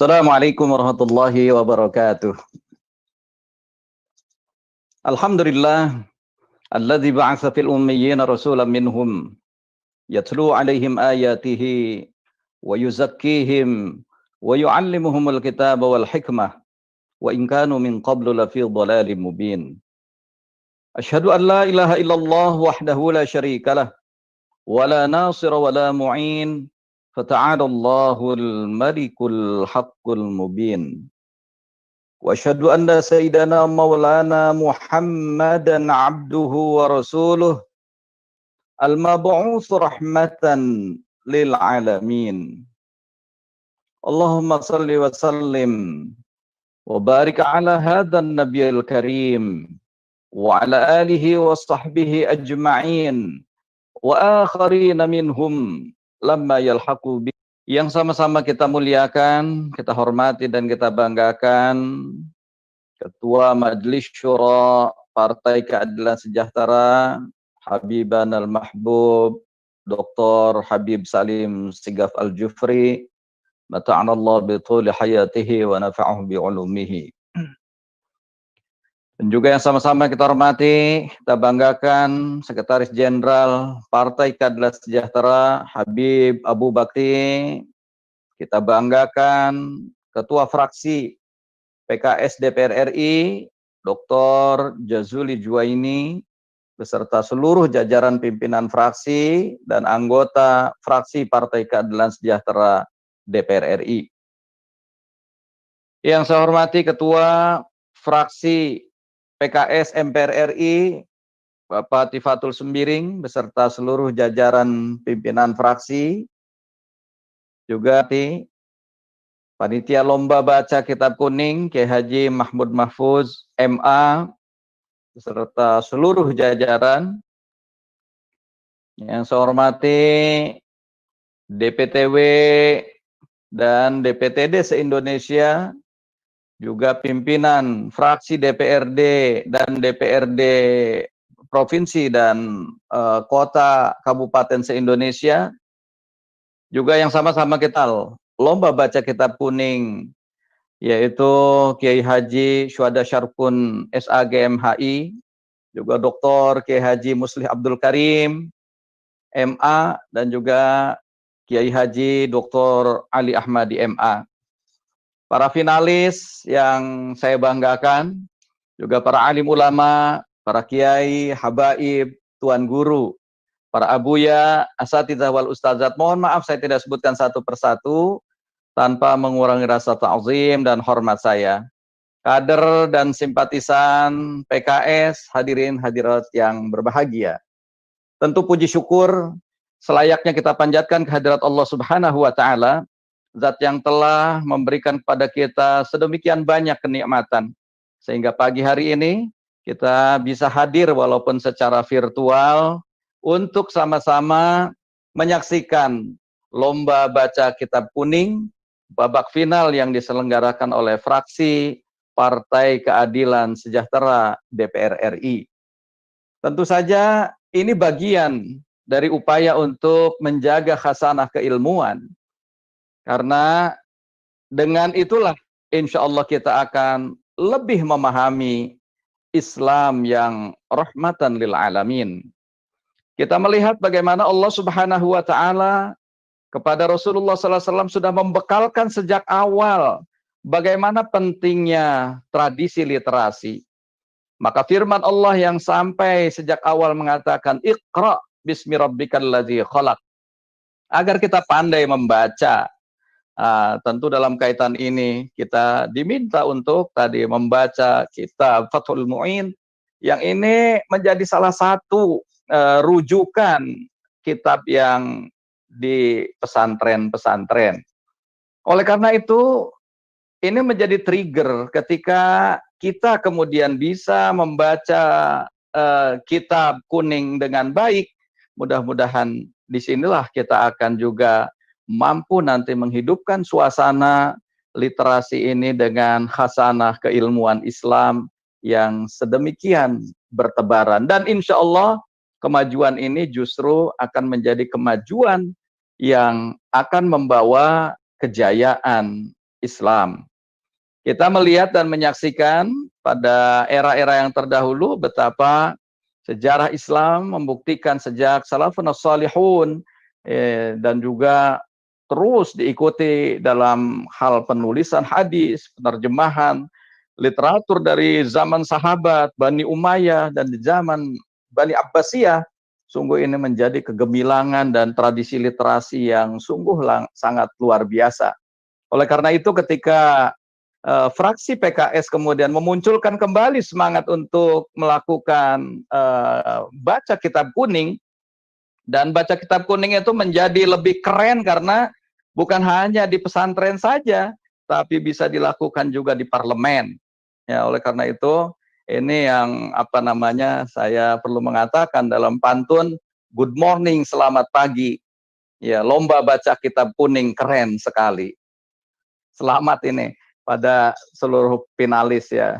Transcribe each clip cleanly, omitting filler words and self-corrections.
Assalamualaikum warahmatullahi wabarakatuh. Alhamdulillah alladzi ba'atsa fil ummiyina rasulan minhum yatlu 'alaihim ayatihi wa yuzakkihim wa yu'allimuhumul kitaba wal hikmah wa in kanu min qablu lafi dhalalin mubin. Asyhadu an la ilaha illallah wahdahu la syarikalah wa la nasira wa la mu'in fata'ala Allahul malikul haqqul mubin. وأشهد أن سيدنا مولانا محمدا عبده ورسوله المبعوث رحمة للعالمين اللهم صل وسلم وبارك على هذا النبي الكريم وعلى آله وصحبه أجمعين وآخرين منهم لما يلحقوا به. Yang sama-sama kita muliakan, kita hormati dan kita banggakan Ketua Majelis Syura Partai Keadilan Sejahtera Habiban Al-Mahbub Dr. Habib Salim Sigaf Al-Jufri, mata'anallah bituli hayatihi wa nafa'uh bi'ulumihi. Dan juga yang sama-sama kita hormati, kita banggakan Sekretaris Jenderal Partai Keadilan Sejahtera Habib Abu Bakri, kita banggakan Ketua Fraksi PKS DPR RI Dr. Jazuli Juwaini beserta seluruh jajaran pimpinan fraksi dan anggota fraksi Partai Keadilan Sejahtera DPR RI. Yang saya hormati Ketua Fraksi PKS MPR RI Bapak Tifatul Sembiring beserta seluruh jajaran pimpinan fraksi, juga Panitia Lomba Baca Kitab Kuning Kiai Haji Mahmud Mahfuz MA beserta seluruh jajaran. Yang saya hormati DPTW dan DPTD se-Indonesia, juga pimpinan fraksi DPRD dan DPRD provinsi dan kota kabupaten se-Indonesia, juga yang sama-sama kita lomba baca kitab kuning, yaitu Kiai Haji Syuhada Syarpun SAGMHI, juga Dr. Kiai Haji Muslih Abdul Karim MA, dan juga Kiai Haji Dr. Ali Ahmadi MA. Para finalis yang saya banggakan, juga para alim ulama, para kiai, habaib, tuan guru, para abuya, asatidzah wal ustazat. Mohon maaf saya tidak sebutkan satu persatu tanpa mengurangi rasa ta'zim dan hormat saya. Kader dan simpatisan PKS, hadirin hadirat yang berbahagia. Tentu puji syukur selayaknya kita panjatkan kehadirat Allah Subhanahu wa taala, Zat yang telah memberikan kepada kita sedemikian banyak kenikmatan, sehingga pagi hari ini kita bisa hadir walaupun secara virtual untuk sama-sama menyaksikan lomba baca kitab kuning babak final yang diselenggarakan oleh fraksi Partai Keadilan Sejahtera DPR RI. Tentu saja ini bagian dari upaya untuk menjaga khasanah keilmuan. Karena dengan itulah insya Allah kita akan lebih memahami Islam yang rahmatan lil alamin. Kita melihat bagaimana Allah Subhanahu wa taala kepada Rasulullah sallallahu alaihi wasallam sudah membekalkan sejak awal bagaimana pentingnya tradisi literasi. Maka firman Allah yang sampai sejak awal mengatakan Iqra bismi rabbikal ladzi khalaq, agar kita pandai membaca. Tentu dalam kaitan ini kita diminta untuk tadi membaca kitab Fathul Mu'in, yang ini menjadi salah satu rujukan kitab yang di pesantren-pesantren. Oleh karena itu, ini menjadi trigger ketika kita kemudian bisa membaca kitab kuning dengan baik. Mudah-mudahan disinilah kita akan juga mampu nanti menghidupkan suasana literasi ini dengan khasanah keilmuan Islam yang sedemikian bertebaran. Dan insya Allah kemajuan ini justru akan menjadi kemajuan yang akan membawa kejayaan Islam. Kita melihat dan menyaksikan pada era-era yang terdahulu betapa sejarah Islam membuktikan sejak salafun salihun dan juga terus diikuti dalam hal penulisan hadis, penerjemahan, literatur dari zaman sahabat, Bani Umayyah dan di zaman Bani Abbasiyah. Sungguh ini menjadi kegemilangan dan tradisi literasi yang sungguh sangat luar biasa. Oleh karena itu ketika fraksi PKS kemudian memunculkan kembali semangat untuk melakukan baca kitab kuning, dan baca kitab kuning itu menjadi lebih keren karena bukan hanya di pesantren saja, tapi bisa dilakukan juga di parlemen. Ya, oleh karena itu ini yang saya perlu mengatakan dalam pantun, good morning, selamat pagi. Ya, lomba baca kitab kuning keren sekali. Selamat ini pada seluruh finalis ya.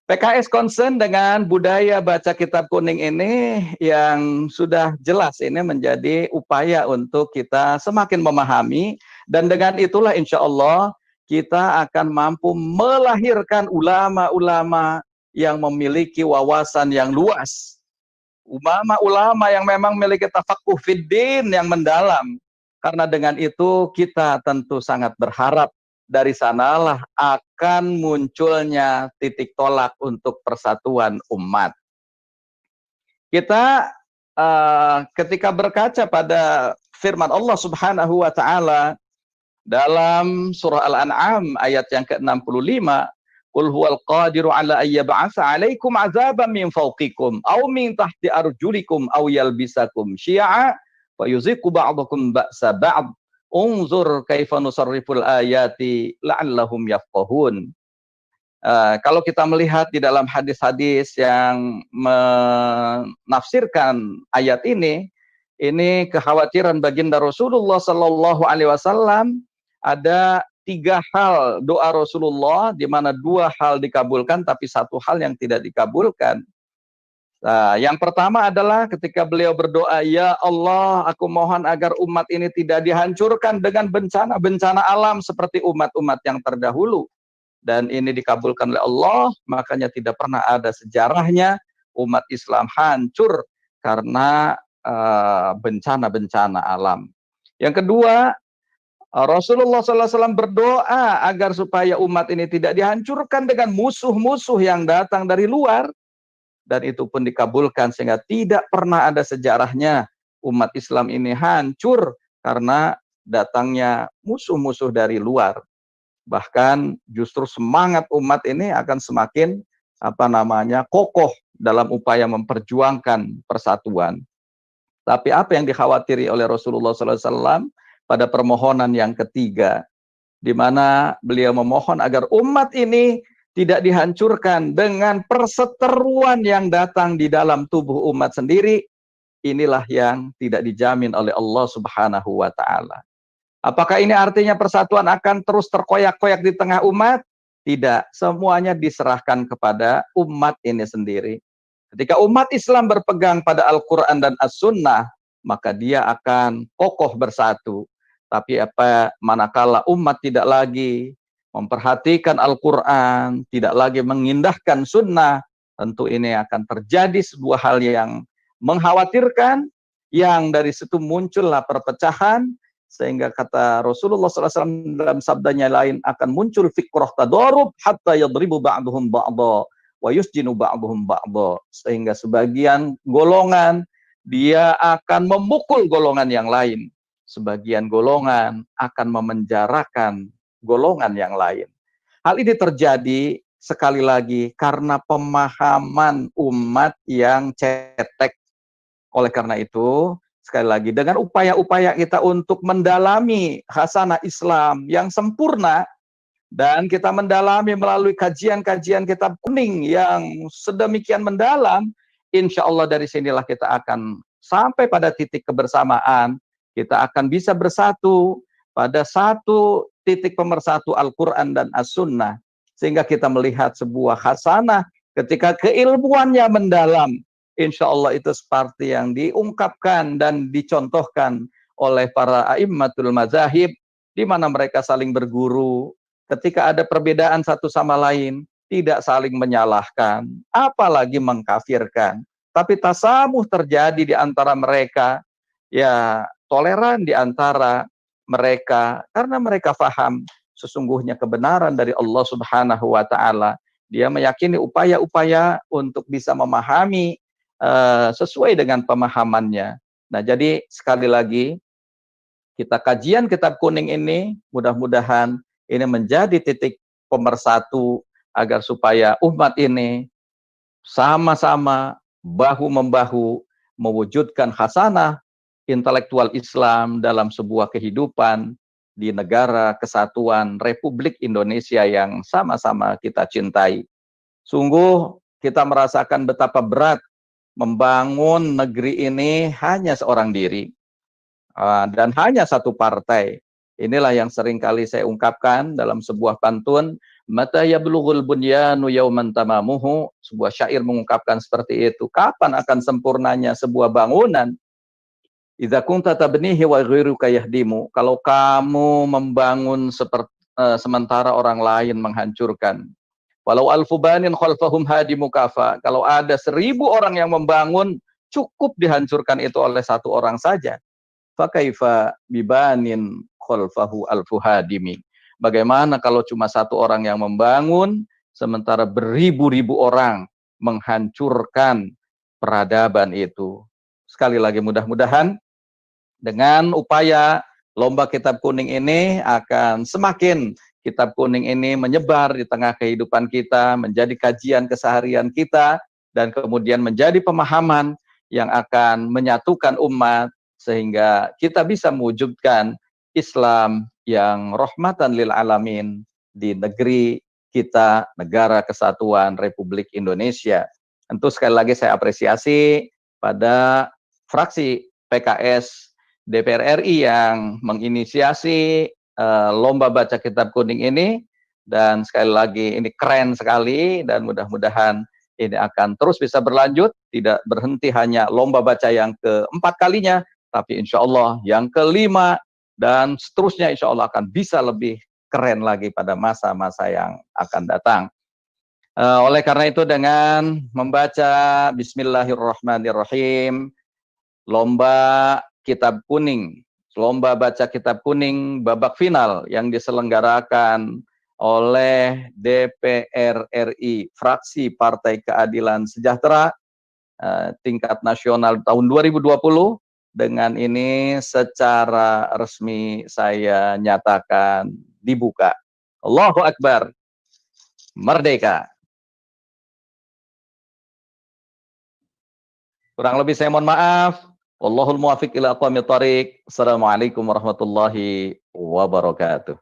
PKS concern dengan budaya baca kitab kuning ini yang sudah jelas ini menjadi upaya untuk kita semakin memahami, dan dengan itulah insya Allah kita akan mampu melahirkan ulama-ulama yang memiliki wawasan yang luas. Ulama-ulama yang memang memiliki tafaqquh fiddin yang mendalam. Karena dengan itu kita tentu sangat berharap dari sanalah akan munculnya titik tolak untuk persatuan umat. Kita ketika berkaca pada firman Allah Subhanahu wa taala dalam surah Al-An'am ayat yang ke-65, qul huwal qadiru ala ayyab'atsa 'alaikum 'adzaban min fawqikum aw min tahti arjulikum aw yalbisakum syi'a wa yuziqu ba'dakum ba'sa ba'd unzur kaifa nusarriful ayati la'allahum yafqahun. Kalau kita melihat di dalam hadis-hadis yang menafsirkan ayat ini kekhawatiran baginda Rasulullah Sallallahu Alaihi Wasallam ada 3 hal doa Rasulullah, di mana 2 hal dikabulkan, tapi 1 hal yang tidak dikabulkan. Nah, yang pertama adalah ketika beliau berdoa, ya Allah, aku mohon agar umat ini tidak dihancurkan dengan bencana-bencana alam seperti umat-umat yang terdahulu. Dan ini dikabulkan oleh Allah, makanya tidak pernah ada sejarahnya umat Islam hancur karena bencana-bencana alam. Yang kedua, Rasulullah SAW berdoa agar supaya umat ini tidak dihancurkan dengan musuh-musuh yang datang dari luar. Dan itu pun dikabulkan sehingga tidak pernah ada sejarahnya umat Islam ini hancur karena datangnya musuh-musuh dari luar. Bahkan justru semangat umat ini akan semakin kokoh dalam upaya memperjuangkan persatuan. Tapi apa yang dikhawatiri oleh Rasulullah SAW pada permohonan yang ketiga, di mana beliau memohon agar umat ini tidak dihancurkan dengan perseteruan yang datang di dalam tubuh umat sendiri, inilah yang tidak dijamin oleh Allah Subhanahu wa taala. Apakah ini artinya persatuan akan terus terkoyak-koyak di tengah umat? Tidak, semuanya diserahkan kepada umat ini sendiri. Ketika umat Islam berpegang pada Al-Quran dan As-Sunnah, maka dia akan kokoh bersatu. Tapi manakala umat tidak lagi memperhatikan Al-Quran, tidak lagi mengindahkan Sunnah, tentu ini akan terjadi sebuah hal yang mengkhawatirkan, yang dari situ muncullah perpecahan, sehingga kata Rasulullah SAW dalam sabdanya lain, akan muncul fikrah tadarub hatta yadribu ba'duhum ba'da wa yusjinu ba'duhum ba'da, sehingga sebagian golongan dia akan memukul golongan yang lain, sebagian golongan akan memenjarakan golongan yang lain. Hal ini terjadi sekali lagi karena pemahaman umat yang cetek. Oleh karena itu, sekali lagi, dengan upaya-upaya kita untuk mendalami khasanah Islam yang sempurna, dan kita mendalami melalui kajian-kajian kitab kuning yang sedemikian mendalam, insya Allah dari sinilah kita akan sampai pada titik kebersamaan, kita akan bisa bersatu pada satu titik pemersatu Al-Quran dan As-Sunnah, sehingga kita melihat sebuah khasanah ketika keilmuannya mendalam. Insya Allah itu seperti yang diungkapkan dan dicontohkan oleh para a'immatul mazahib, di mana mereka saling berguru, ketika ada perbedaan satu sama lain, tidak saling menyalahkan, apalagi mengkafirkan. Tapi tasamuh terjadi di antara mereka, ya toleran di antara mereka, karena mereka faham sesungguhnya kebenaran dari Allah Subhanahu wa Ta'ala. Dia meyakini upaya-upaya untuk bisa memahami sesuai dengan pemahamannya. Nah, jadi sekali lagi kita kajian kitab kuning ini, mudah-mudahan ini menjadi titik pemersatu agar supaya umat ini sama-sama bahu-membahu mewujudkan khasanah intelektual Islam dalam sebuah kehidupan di negara kesatuan Republik Indonesia yang sama-sama kita cintai. Sungguh kita merasakan betapa berat membangun negeri ini hanya seorang diri dan hanya satu partai. Inilah yang sering kali saya ungkapkan dalam sebuah pantun, mata yablughul bunyanu yauman tamamuhu, sebuah syair mengungkapkan seperti itu. Kapan akan sempurnanya sebuah bangunan? Idza kunta tabnihi wa ghairuka yahdimu. Kalau kamu membangun seperti sementara orang lain menghancurkan. Walau alfu banin khalfahum hadimu kafa. Kalau ada 1000 orang yang membangun, cukup dihancurkan itu oleh satu orang saja. Fakaifa bibanin khalfahu alfu hadimi. Bagaimana kalau cuma satu orang yang membangun, sementara beribu-ribu orang menghancurkan peradaban itu. Sekali lagi mudah-mudahan dengan upaya lomba kitab kuning ini akan semakin kitab kuning ini menyebar di tengah kehidupan kita, menjadi kajian keseharian kita, dan kemudian menjadi pemahaman yang akan menyatukan umat, sehingga kita bisa mewujudkan Islam yang rahmatan lil alamin di negeri kita, negara kesatuan Republik Indonesia. Tentu sekali lagi saya apresiasi pada fraksi PKS DPR RI yang menginisiasi lomba baca kitab kuning ini, dan sekali lagi ini keren sekali, dan mudah-mudahan ini akan terus bisa berlanjut, tidak berhenti hanya lomba baca yang keempat kalinya, tapi insya Allah yang kelima dan seterusnya insya Allah akan bisa lebih keren lagi pada masa-masa yang akan datang. Oleh karena itu dengan membaca Bismillahirrahmanirrahim, lomba kitab kuning, lomba baca kitab kuning babak final yang diselenggarakan oleh DPR RI, fraksi Partai Keadilan Sejahtera tingkat nasional tahun 2020, dengan ini secara resmi saya nyatakan dibuka. Allahu Akbar, merdeka. Kurang lebih saya mohon maaf. Wallahul muwaffiq ila aqwamit thariq. Assalamualaikum warahmatullahi wabarakatuh.